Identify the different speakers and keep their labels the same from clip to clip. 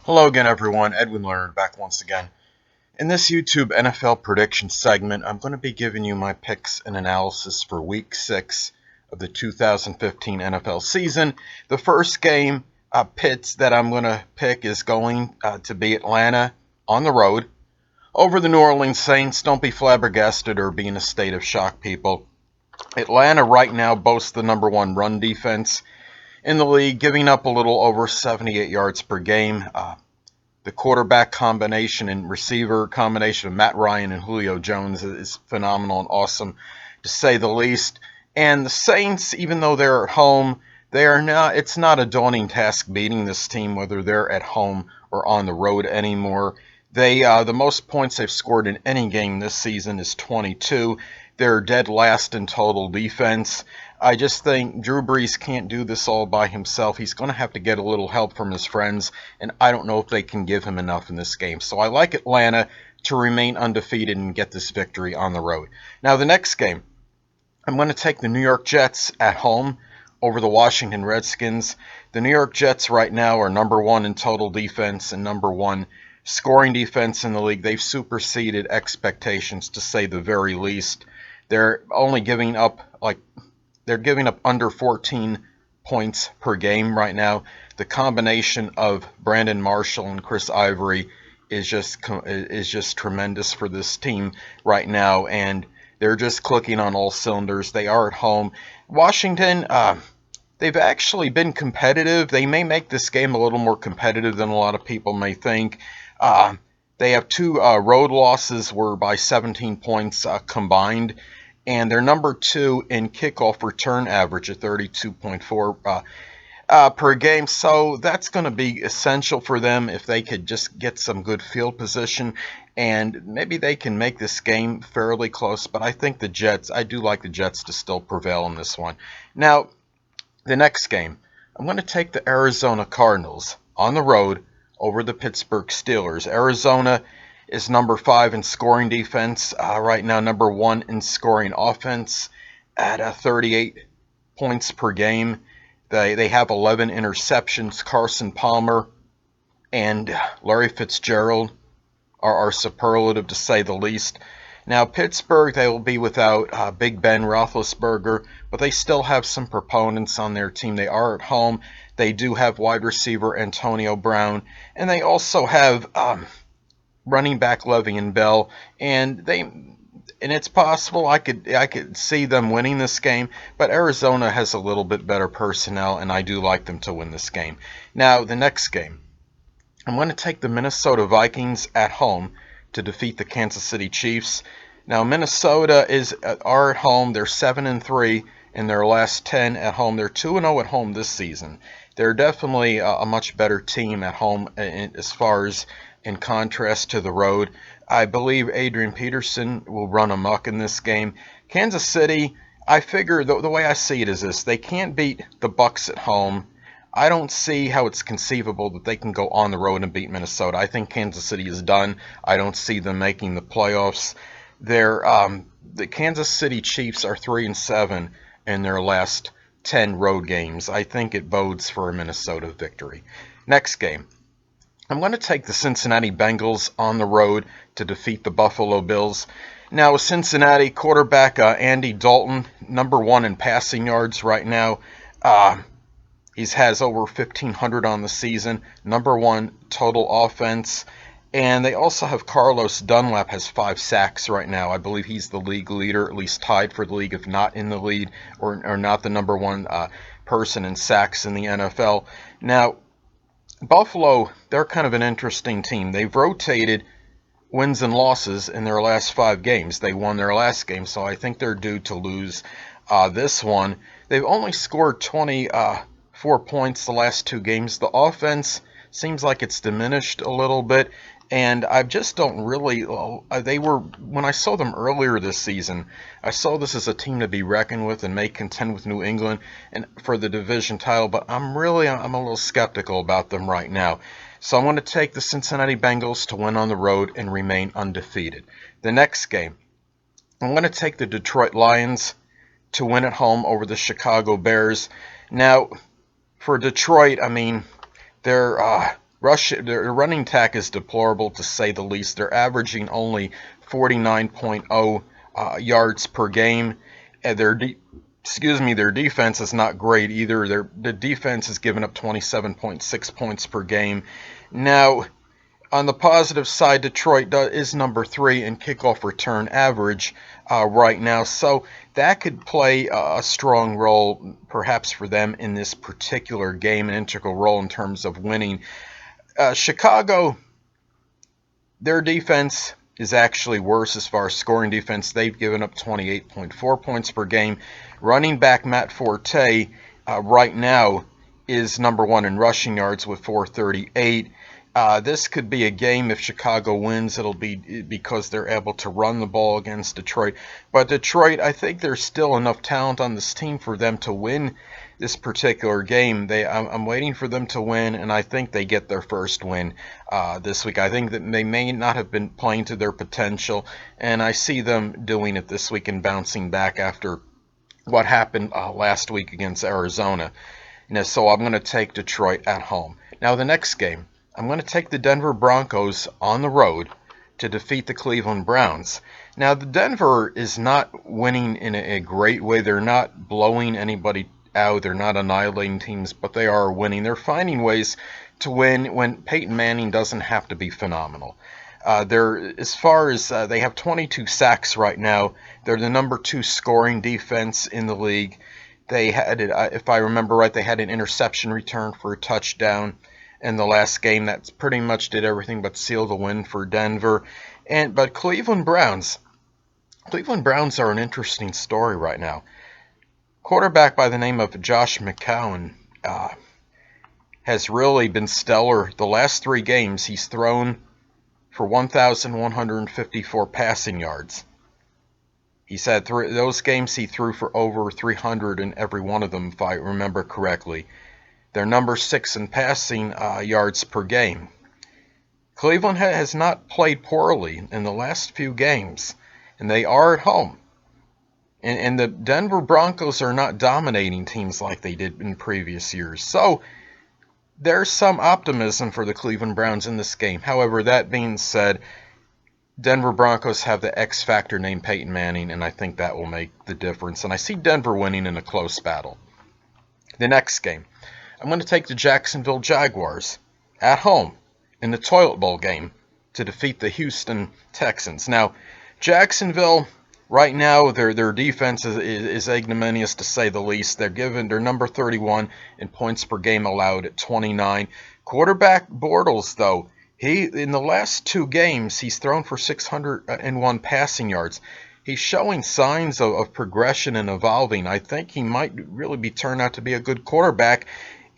Speaker 1: Hello again, everyone. Edwin Learnard back once again. In this YouTube NFL prediction segment, I'm going to be giving you my picks and analysis for Week 6 of the 2015 NFL season. The first game pits that I'm going to pick is going to be Atlanta on the road over the New Orleans Saints. Don't be flabbergasted or be in a state of shock, people. Atlanta right now boasts the number one run defense in the league, giving up a little over 78 yards per game. The quarterback combination and receiver combination of Matt Ryan and Julio Jones is phenomenal and awesome, to say the least. And the Saints, even though they're at home, it's not a daunting task beating this team, whether they're at home or on the road anymore. The most points they've scored in any game this season is 22. They're dead last in total defense. I just think Drew Brees can't do this all by himself. He's going to have to get a little help from his friends, and I don't know if they can give him enough in this game. So I like Atlanta to remain undefeated and get this victory on the road. Now, the next game, I'm going to take the New York Jets at home over the Washington Redskins. The New York Jets right now are number one in total defense and number one scoring defense in the league. They've superseded expectations, to say the very least. They're giving up under 14 points per game right now. The combination of Brandon Marshall and Chris Ivory is just tremendous for this team right now, and they're just clicking on all cylinders. They are at home. Washington, they've actually been competitive. They may make this game a little more competitive than a lot of people may think. They have two road losses were by 17 points combined, and they're number two in kickoff return average at 32.4 per game. So that's going to be essential for them if they could just get some good field position, and maybe they can make this game fairly close. But I think I do like the Jets to still prevail in this one. Now, the next game, I'm going to take the Arizona Cardinals on the road over the Pittsburgh Steelers. Arizona is number 5 in scoring defense, right now number 1 in scoring offense at 38 points per game. They have 11 interceptions. Carson Palmer and Larry Fitzgerald are superlative, to say the least. Now, Pittsburgh, they will be without Big Ben Roethlisberger, but they still have some proponents on their team. They are at home. They do have wide receiver Antonio Brown, and they also have running back Le'Veon Bell, and it's possible I could see them winning this game, but Arizona has a little bit better personnel, and I do like them to win this game. Now, the next game, I'm going to take the Minnesota Vikings at home to defeat the Kansas City Chiefs. Now, Minnesota are at home. They're 7-3 in their last 10 at home. They're 2-0 at home this season. They're definitely a much better team at home as far as in contrast to the road. I believe Adrian Peterson will run amok in this game. Kansas City, I figure the way I see it is this: they can't beat the Bucs at home. I don't see how it's conceivable that they can go on the road and beat Minnesota. I think Kansas City is done. I don't see them making the playoffs. The Kansas City Chiefs are 3-7 in their last 10 road games. I think it bodes for a Minnesota victory. Next game, I'm going to take the Cincinnati Bengals on the road to defeat the Buffalo Bills. Now, Cincinnati quarterback Andy Dalton, number 1 in passing yards right now. He has over 1,500 on the season, number 1 total offense. And they also have Carlos Dunlap has 5 sacks right now. I believe he's the league leader, at least tied for the league, if not in the lead, or not the number 1 person in sacks in the NFL. Now, Buffalo, they're kind of an interesting team. They've rotated wins and losses in their last 5 games. They won their last game, so I think they're due to lose this one. They've only scored 24 points the last 2 games. The offense seems like it's diminished a little bit, and I just don't really. When I saw them earlier this season, I saw this as a team to be reckoned with and may contend with New England and for the division title. But I'm a little skeptical about them right now. So I'm going to take the Cincinnati Bengals to win on the road and remain undefeated. The next game, I'm going to take the Detroit Lions to win at home over the Chicago Bears. Now, for Detroit, I mean, they're Their running attack is deplorable, to say the least. They're averaging only 49.0 yards per game. And their defense is not great either. The defense has given up 27.6 points per game. Now, on the positive side, Detroit is number 3 in kickoff return average right now, so that could play a strong role perhaps for them in this particular game, an integral role in terms of winning. Chicago, their defense is actually worse as far as scoring defense. They've given up 28.4 points per game. Running back Matt Forte right now is number 1 in rushing yards with 438. This could be a game. If Chicago wins, it'll be because they're able to run the ball against Detroit. But Detroit, I think there's still enough talent on this team for them to win this particular game. I'm waiting for them to win, and I think they get their first win this week. I think that they may not have been playing to their potential, and I see them doing it this week and bouncing back after what happened last week against Arizona. So I'm going to take Detroit at home. Now the next game, I'm going to take the Denver Broncos on the road to defeat the Cleveland Browns. Now, the Denver is not winning in a great way. They're not blowing anybody out. They're not annihilating teams, but they are winning. They're finding ways to win when Peyton Manning doesn't have to be phenomenal. They have 22 sacks right now. They're the number 2 scoring defense in the league. They had, if I remember right, they had an interception return for a touchdown in the last game. That pretty much did everything but seal the win for Denver. But Cleveland Browns are an interesting story right now. Quarterback by the name of Josh McCown has really been stellar. The last 3 games, he's thrown for 1,154 passing yards. He's had those games he threw for over 300 in every one of them, if I remember correctly. They're number 6 in passing yards per game. Cleveland has not played poorly in the last few games, and they are at home. And the Denver Broncos are not dominating teams like they did in previous years. So there's some optimism for the Cleveland Browns in this game. However, that being said, Denver Broncos have the X factor named Peyton Manning, and I think that will make the difference. And I see Denver winning in a close battle. The next game, I'm going to take the Jacksonville Jaguars at home in the Toilet Bowl game to defeat the Houston Texans. Now, Jacksonville, right now, their defense is ignominious, to say the least. They're number 31 in points per game allowed at 29. Quarterback Bortles, though, in the last 2 games, he's thrown for 601 passing yards. He's showing signs of progression and evolving. I think he might really turn out to be a good quarterback.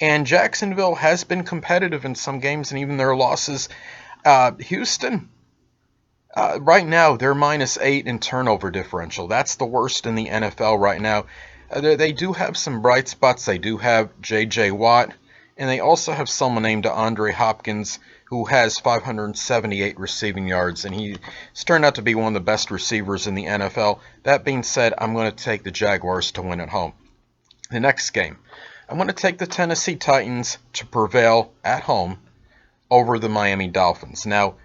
Speaker 1: And Jacksonville has been competitive in some games and even their losses. Houston, right now, they're -8 in turnover differential. That's the worst in the NFL right now. They do have some bright spots. They do have J.J. Watt, and they also have someone named DeAndre Hopkins, who has 578 receiving yards, and he's turned out to be one of the best receivers in the NFL. That being said, I'm going to take the Jaguars to win at home. The next game, I'm going to take the Tennessee Titans to prevail at home over the Miami Dolphins. Now,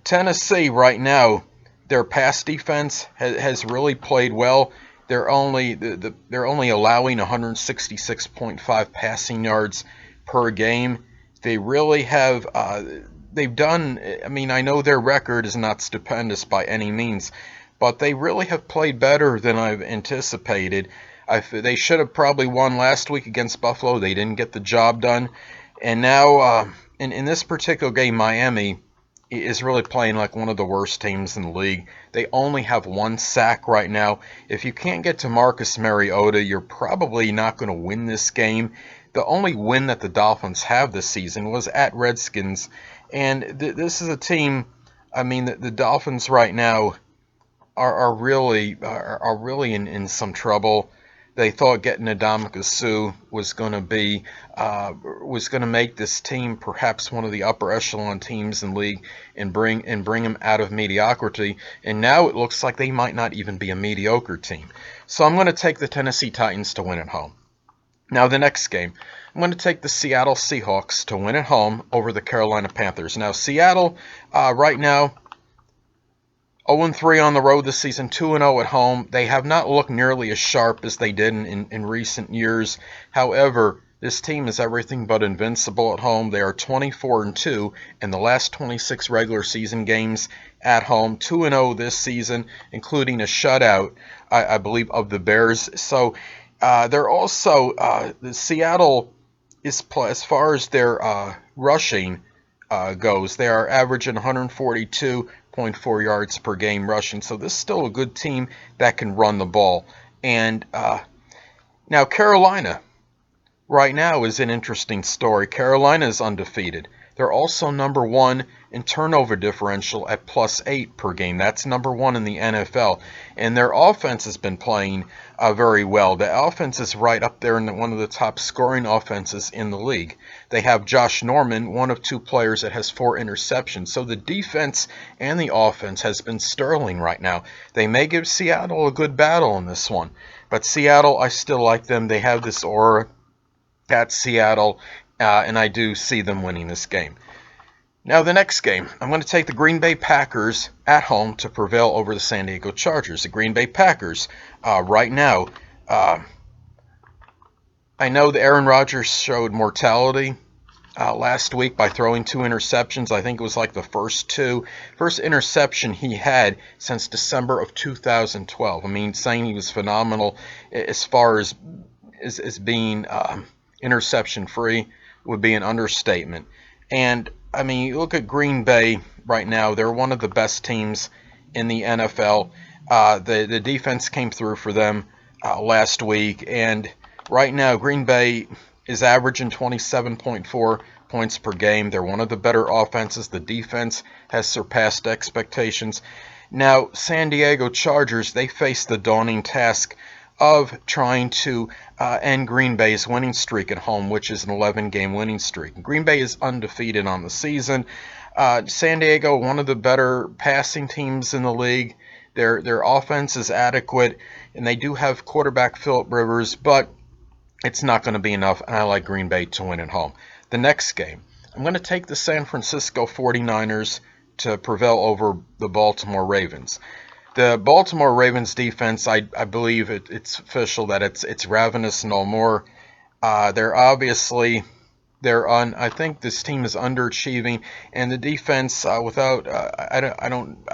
Speaker 1: Tennessee right now, their pass defense has really played well. They're only allowing 166.5 passing yards per game. They really have they've done. I mean, I know their record is not stupendous by any means, but they really have played better than I've anticipated. They should have probably won last week against Buffalo. They didn't get the job done. And now, in this particular game, Miami is really playing like one of the worst teams in the league. They only have 1 sack right now. If you can't get to Marcus Mariota, you're probably not going to win this game. The only win that the Dolphins have this season was at Redskins. And this is a team, I mean, the Dolphins right now are really in some trouble. They thought getting Ndamukong Suh was going to make this team perhaps one of the upper echelon teams in the league and bring them out of mediocrity. And now it looks like they might not even be a mediocre team. So I'm going to take the Tennessee Titans to win at home. Now the next game, I'm going to take the Seattle Seahawks to win at home over the Carolina Panthers. Now, Seattle, right now, 0-3 on the road this season, 2-0 at home. They have not looked nearly as sharp as they did in recent years. However, this team is everything but invincible at home. They are 24-2 in the last 26 regular season games at home, 2-0 this season, including a shutout, I believe, of the Bears. So they're also, Seattle is, as far as their rushing goes, they are averaging 142.4 yards per game rushing. So this is still a good team that can run the ball. And now Carolina right now is an interesting story. Carolina is undefeated. They're also number 1 in turnover differential at +8 per game. That's number 1 in the NFL. And their offense has been playing very well. The offense is right up there in one of the top scoring offenses in the league. They have Josh Norman, one of 2 players that has 4 interceptions. So the defense and the offense has been sterling right now. They may give Seattle a good battle in this one. But Seattle, I still like them. They have this aura at Seattle, and I do see them winning this game. Now, the next game, I'm going to take the Green Bay Packers at home to prevail over the San Diego Chargers. The Green Bay Packers, right now, I know that Aaron Rodgers showed mortality last week by throwing 2 interceptions. I think it was like the first interception he had since December of 2012. I mean, saying he was phenomenal as far as being interception free would be an understatement. And I mean, you look at Green Bay right now, they're one of the best teams in the NFL. The defense came through for them last week, and right now Green Bay is averaging 27.4 points per game. They're one of the better offenses. The defense has surpassed expectations. Now, San Diego Chargers, they face the daunting task of trying to end Green Bay's winning streak at home, which is an 11-game winning streak. Green Bay is undefeated on the season. San Diego, one of the better passing teams in the league. Their offense is adequate, and they do have quarterback Phillip Rivers, but it's not going to be enough, and I like Green Bay to win at home. The next game, I'm going to take the San Francisco 49ers to prevail over the Baltimore Ravens. The Baltimore Ravens defense, I believe it's official that it's ravenous no more. I think this team is underachieving, and the defense I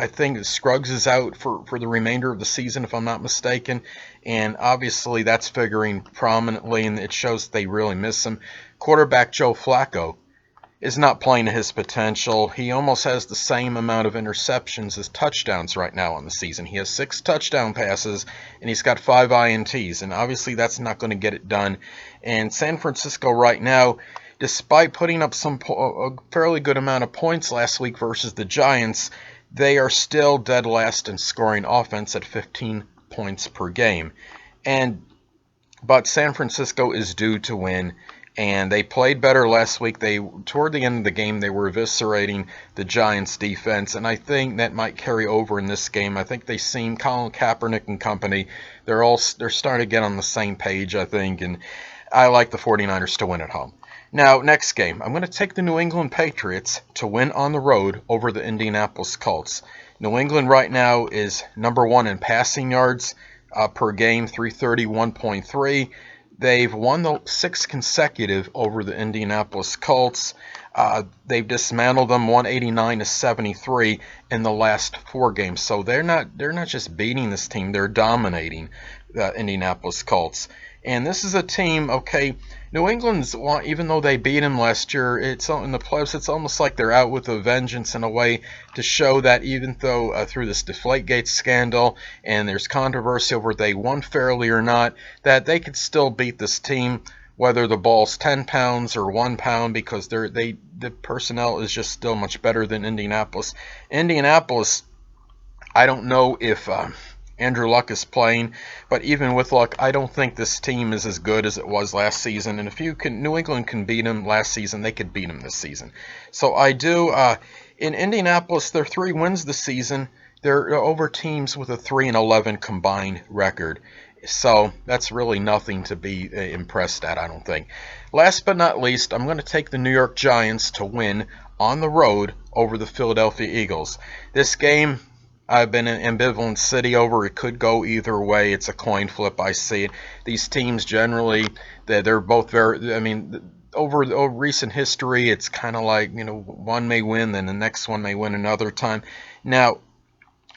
Speaker 1: think Scruggs is out for the remainder of the season, if I'm not mistaken, and obviously that's figuring prominently, and it shows they really miss him. Quarterback Joe Flacco is not playing to his potential. He almost has the same amount of interceptions as touchdowns right now on the season. He has 6 touchdown passes, and he's got 5 INTs, and obviously that's not going to get it done. And San Francisco right now, despite putting up a fairly good amount of points last week versus the Giants, they are still dead last in scoring offense at 15 points per game. But San Francisco is due to win, and they played better last week. Toward the end of the game, they were eviscerating the Giants' defense, and I think that might carry over in this game. I think they seem, Colin Kaepernick and company, they're starting to get on the same page, I think, and I like the 49ers to win at home. Now, next game, I'm going to take the New England Patriots to win on the road over the Indianapolis Colts. New England right now is number 1 in passing yards per game, 331.3. They've won the 6th consecutive over the Indianapolis Colts. They've dismantled them 189-73 in the last 4 games. So they're not just beating this team; they're dominating the Indianapolis Colts. And this is a team, okay, New England's, even though they beat them last year, it's in the playoffs, it's almost like they're out with a vengeance in a way to show that even though through this Deflategate scandal and there's controversy over they won fairly or not, that they could still beat this team, whether the ball's 10 pounds or 1 pound, because the personnel is just still much better than Indianapolis. Indianapolis, I don't know if Andrew Luck is playing, but even with Luck, I don't think this team is as good as it was last season. And if New England can beat them last season, they could beat them this season. So I do. In Indianapolis, their 3 wins this season. They're over teams with a 3-11 combined record. So that's really nothing to be impressed at, I don't think. Last but not least, I'm going to take the New York Giants to win on the road over the Philadelphia Eagles. This game, I've been in ambivalent city over. It could go either way. It's a coin flip. I see it. These teams generally, they're both very. I mean, over recent history, it's kind of like, one may win, then the next one may win another time. Now,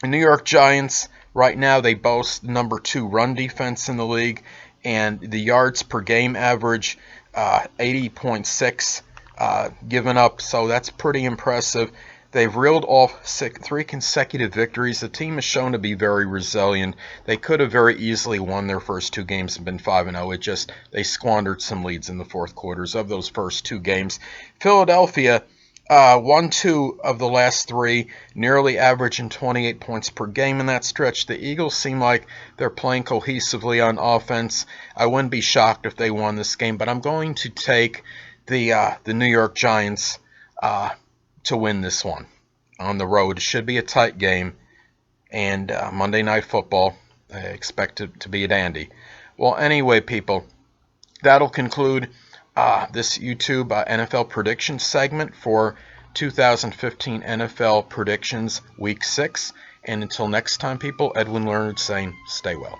Speaker 1: the New York Giants, right now, they boast number 2 run defense in the league, and the yards per game average 80.6 given up, so that's pretty impressive. They've reeled off 3 consecutive victories. The team is shown to be very resilient. They could have very easily won their first 2 games and been 5-0. It just, they squandered some leads in the fourth quarters of those first 2 games. Philadelphia won 2 of the last 3, nearly averaging 28 points per game in that stretch. The Eagles seem like they're playing cohesively on offense. I wouldn't be shocked if they won this game, but I'm going to take the New York Giants to win this one on the road. It should be a tight game, and Monday Night Football, I expect it to be a dandy. Well, anyway, people, that'll conclude this YouTube NFL prediction segment for 2015 NFL predictions week 6. And until next time, people, Edwin Learnard saying, stay well.